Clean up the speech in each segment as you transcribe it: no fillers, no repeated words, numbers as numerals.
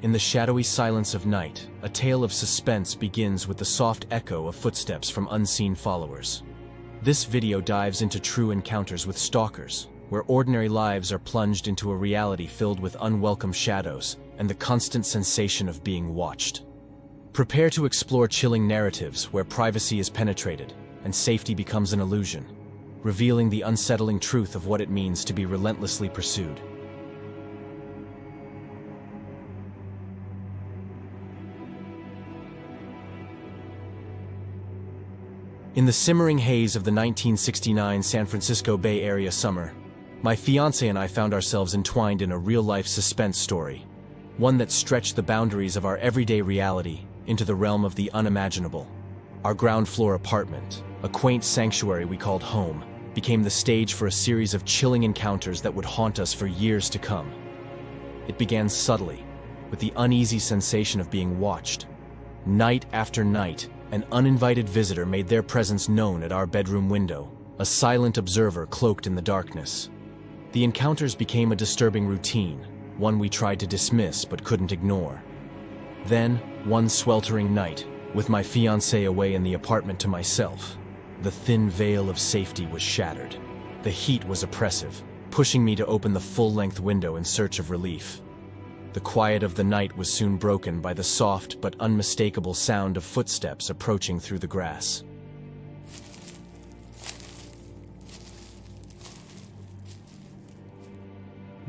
In the shadowy silence of night, a tale of suspense begins with the soft echo of footsteps from unseen followers. This video dives into true encounters with stalkers, where ordinary lives are plunged into a reality filled with unwelcome shadows and the constant sensation of being watched. Prepare to explore chilling narratives where privacy is penetrated and safety becomes an illusion, revealing the unsettling truth of what it means to be relentlessly pursued. In the simmering haze of the 1969 San Francisco Bay Area summer, my fiancé and I found ourselves entwined in a real-life suspense story, one that stretched the boundaries of our everyday reality into the realm of the unimaginable. Our ground-floor apartment, a quaint sanctuary we called home, became the stage for a series of chilling encounters that would haunt us for years to come. It began subtly, with the uneasy sensation of being watched. Night after night, an uninvited visitor made their presence known at our bedroom window, a silent observer cloaked in the darkness. The encounters became a disturbing routine, one we tried to dismiss but couldn't ignore. Then, one sweltering night, with my fiancée away in the apartment to myself, the thin veil of safety was shattered. The heat was oppressive, pushing me to open the full-length window in search of relief. The quiet of the night was soon broken by the soft but unmistakable sound of footsteps approaching through the grass.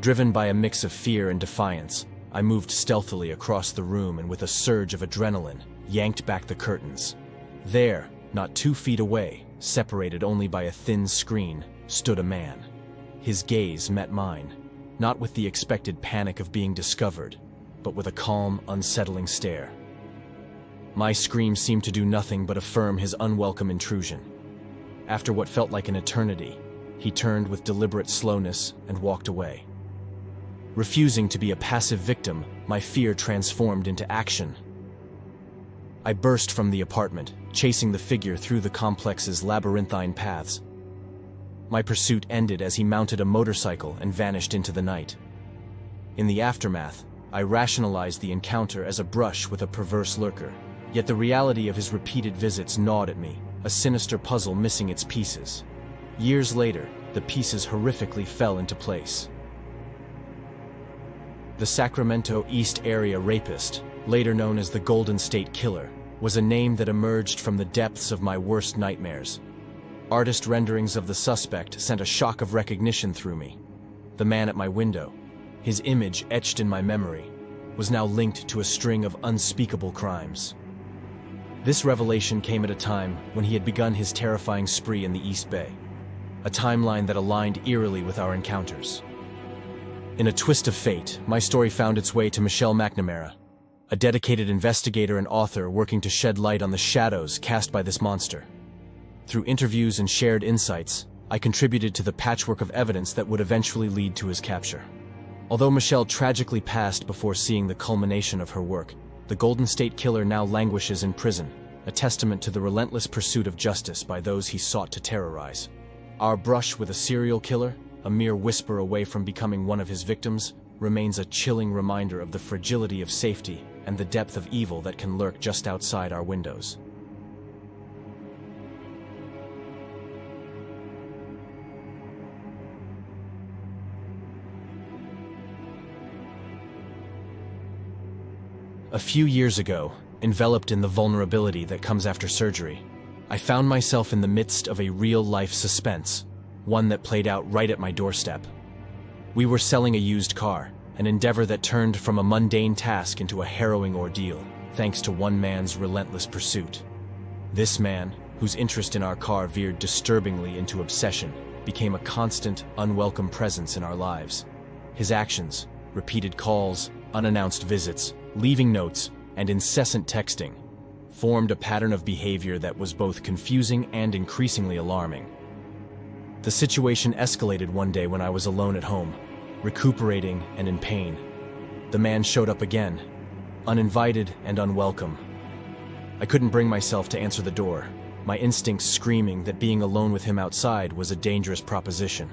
Driven by a mix of fear and defiance, I moved stealthily across the room and with a surge of adrenaline, yanked back the curtains. There, not 2 feet away, separated only by a thin screen, stood a man. His gaze met mine, not with the expected panic of being discovered, but with a calm, unsettling stare. My scream seemed to do nothing but affirm his unwelcome intrusion. After what felt like an eternity, he turned with deliberate slowness and walked away. Refusing to be a passive victim, my fear transformed into action. I burst from the apartment, chasing the figure through the complex's labyrinthine paths. My pursuit ended as he mounted a motorcycle and vanished into the night. In the aftermath, I rationalized the encounter as a brush with a perverse lurker, yet the reality of his repeated visits gnawed at me, a sinister puzzle missing its pieces. Years later, the pieces horrifically fell into place. The Sacramento East Area Rapist, later known as the Golden State Killer, was a name that emerged from the depths of my worst nightmares. Artist renderings of the suspect sent a shock of recognition through me. The man at my window, his image etched in my memory, was now linked to a string of unspeakable crimes. This revelation came at a time when he had begun his terrifying spree in the East Bay, a timeline that aligned eerily with our encounters. In a twist of fate, my story found its way to Michelle McNamara, a dedicated investigator and author working to shed light on the shadows cast by this monster. Through interviews and shared insights, I contributed to the patchwork of evidence that would eventually lead to his capture. Although Michelle tragically passed before seeing the culmination of her work, the Golden State Killer now languishes in prison, a testament to the relentless pursuit of justice by those he sought to terrorize. Our brush with a serial killer, a mere whisper away from becoming one of his victims, remains a chilling reminder of the fragility of safety and the depth of evil that can lurk just outside our windows. A few years ago, enveloped in the vulnerability that comes after surgery, I found myself in the midst of a real-life suspense, one that played out right at my doorstep. We were selling a used car, an endeavor that turned from a mundane task into a harrowing ordeal, thanks to one man's relentless pursuit. This man, whose interest in our car veered disturbingly into obsession, became a constant, unwelcome presence in our lives. His actions, repeated calls, unannounced visits, leaving notes, and incessant texting, formed a pattern of behavior that was both confusing and increasingly alarming. The situation escalated one day when I was alone at home, recuperating and in pain. The man showed up again, uninvited and unwelcome. I couldn't bring myself to answer the door, my instincts screaming that being alone with him outside was a dangerous proposition.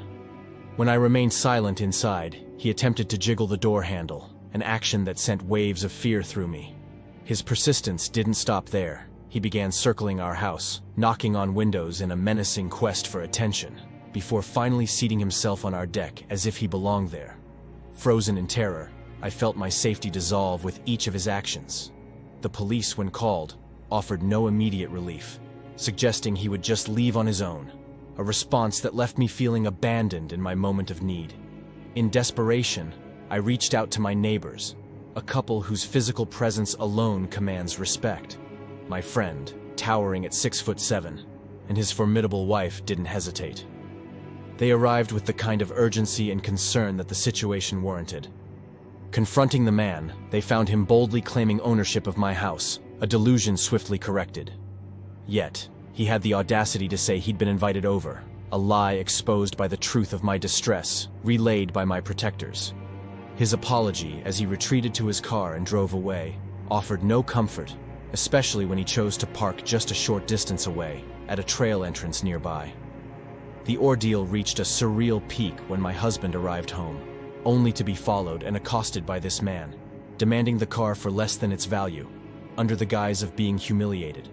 When I remained silent inside, he attempted to jiggle the door handle, an action that sent waves of fear through me. His persistence didn't stop there. He began circling our house, knocking on windows in a menacing quest for attention, before finally seating himself on our deck as if he belonged there. Frozen in terror, I felt my safety dissolve with each of his actions. The police, when called, offered no immediate relief, suggesting he would just leave on his own, a response that left me feeling abandoned in my moment of need. In desperation, I reached out to my neighbors, a couple whose physical presence alone commands respect. My friend, towering at 6'7", and his formidable wife didn't hesitate. They arrived with the kind of urgency and concern that the situation warranted. Confronting the man, they found him boldly claiming ownership of my house, a delusion swiftly corrected. Yet, he had the audacity to say he'd been invited over, a lie exposed by the truth of my distress, relayed by my protectors. His apology, as he retreated to his car and drove away, offered no comfort, especially when he chose to park just a short distance away, at a trail entrance nearby. The ordeal reached a surreal peak when my husband arrived home, only to be followed and accosted by this man, demanding the car for less than its value, under the guise of being humiliated.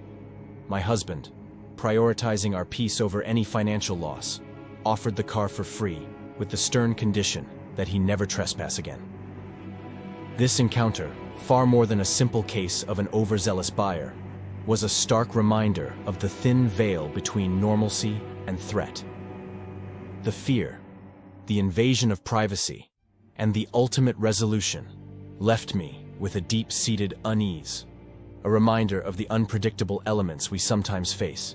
My husband, prioritizing our peace over any financial loss, offered the car for free, with the stern condition that he never trespass again. This encounter, far more than a simple case of an overzealous buyer, was a stark reminder of the thin veil between normalcy and threat. The fear, the invasion of privacy, and the ultimate resolution left me with a deep-seated unease, a reminder of the unpredictable elements we sometimes face,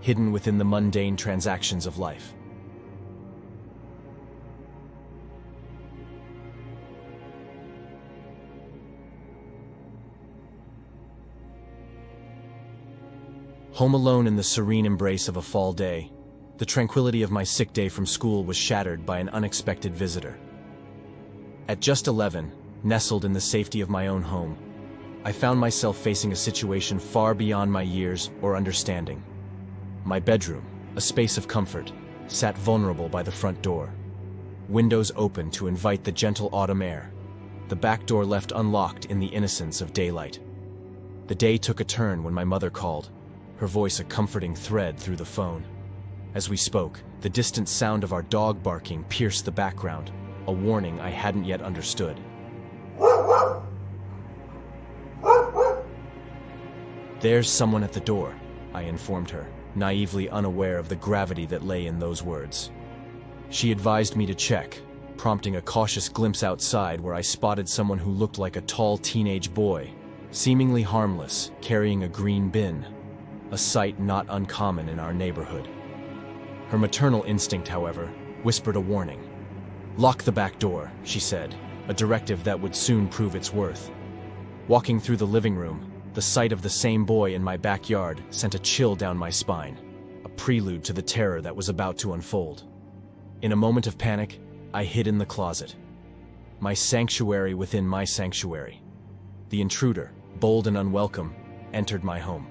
hidden within the mundane transactions of life. Home alone in the serene embrace of a fall day, the tranquility of my sick day from school was shattered by an unexpected visitor. At just 11, nestled in the safety of my own home, I found myself facing a situation far beyond my years or understanding. My bedroom, a space of comfort, sat vulnerable by the front door. Windows open to invite the gentle autumn air, the back door left unlocked in the innocence of daylight. The day took a turn when my mother called, her voice a comforting thread through the phone. As we spoke, the distant sound of our dog barking pierced the background, a warning I hadn't yet understood. "There's someone at the door," I informed her, naively unaware of the gravity that lay in those words. She advised me to check, prompting a cautious glimpse outside where I spotted someone who looked like a tall teenage boy, seemingly harmless, carrying a green bin, a sight not uncommon in our neighborhood. Her maternal instinct, however, whispered a warning. "Lock the back door," she said, a directive that would soon prove its worth. Walking through the living room, the sight of the same boy in my backyard sent a chill down my spine, a prelude to the terror that was about to unfold. In a moment of panic, I hid in the closet, my sanctuary within my sanctuary. The intruder, bold and unwelcome, entered my home.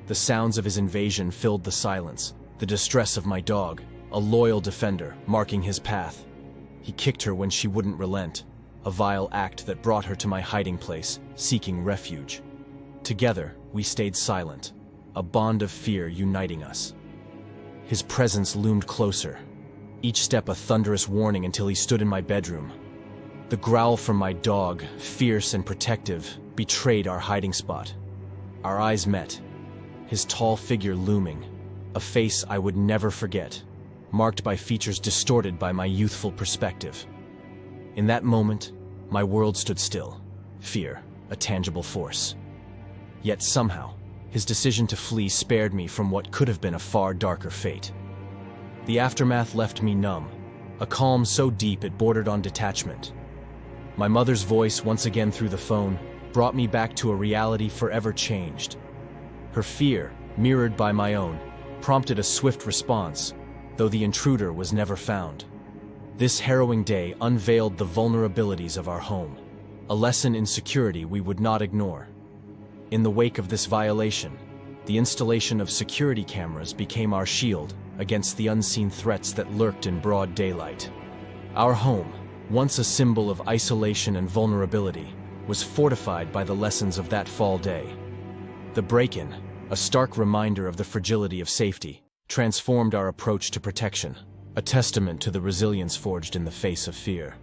The sounds of his invasion filled the silence, the distress of my dog, a loyal defender, marking his path. He kicked her when she wouldn't relent, a vile act that brought her to my hiding place, seeking refuge. Together, we stayed silent, a bond of fear uniting us. His presence loomed closer, each step a thunderous warning until he stood in my bedroom. The growl from my dog, fierce and protective, betrayed our hiding spot. Our eyes met, his tall figure looming, a face I would never forget, marked by features distorted by my youthful perspective. In that moment, my world stood still, fear, a tangible force. Yet somehow, his decision to flee spared me from what could have been a far darker fate. The aftermath left me numb, a calm so deep it bordered on detachment. My mother's voice, once again through the phone, brought me back to a reality forever changed. Her fear, mirrored by my own, prompted a swift response, though the intruder was never found. This harrowing day unveiled the vulnerabilities of our home, a lesson in security we would not ignore. In the wake of this violation, the installation of security cameras became our shield against the unseen threats that lurked in broad daylight. Our home, once a symbol of isolation and vulnerability, was fortified by the lessons of that fall day. The break-in, a stark reminder of the fragility of safety, transformed our approach to protection, a testament to the resilience forged in the face of fear.